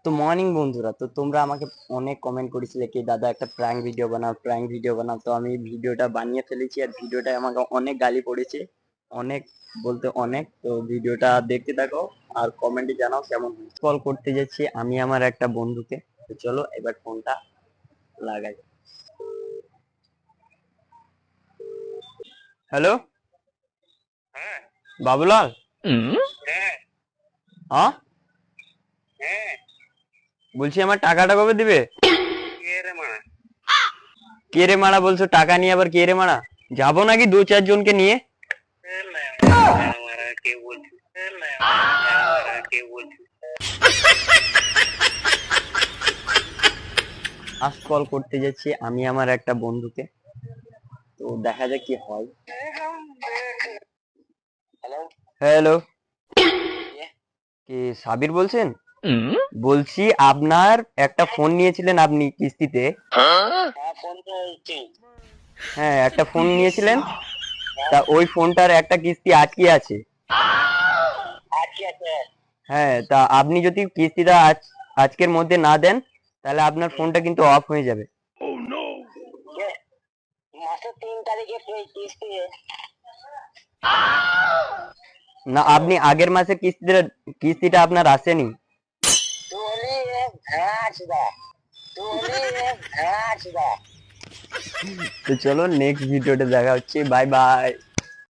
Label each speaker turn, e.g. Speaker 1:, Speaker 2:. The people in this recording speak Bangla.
Speaker 1: তো মর্নিং বন্ধুরা, তো তোমরা আমাকে অনেক কমেন্ট করেছিলে কি দাদা একটা প্র্যাঙ্ক ভিডিও বানাও। তো আমি ভিডিওটা বানিয়ে ফেলেছি, আর ভিডিওটা আমাকে অনেক গালি পড়েছে, অনেক বলতে অনেক। তো ভিডিওটা দেখতে থাকো আর কমেন্টে জানাও কেমন হয়েছে। কল করতে যাচ্ছি আমি আমার একটা বন্ধুকে। তো চলো এবার ফোনটা লাগাই। হ্যালো বাবুলাল। হ্যাঁ বলছি আমার টাকাটা কবে দিবে? কে রে মারা বলছো টাকা নিয়ে, আবার কে রে মারা? যাবো নাকি 2-4 জনকে নিয়ে? আজ কল করতে যাচ্ছি আমি আমার একটা বন্ধুকে, তো দেখা যাক কি হয়। হ্যালো, কি সাবির বলছেন? বলছি আপনার একটা ফোন নিয়েছিলেন আপনি কিস্তিতে। হ্যাঁ একটা ফোন নিয়েছিলেন, তা ওই ফোনটার একটা কিস্তি আটকে আছে। হ্যাঁ তা আপনি যদি কিস্তিটা আজকের মধ্যে না দেন তাহলে আপনার ফোনটা কিন্তু অফ হয়ে যাবে।
Speaker 2: মাসের 3 তারিখে কিস্তি।
Speaker 1: না আপনি আগের মাসের কিস্তিটা আপনার আসেনি। তো চলো নেক্সট ভিডিওতে দেখা হচ্ছে, বাই বাই।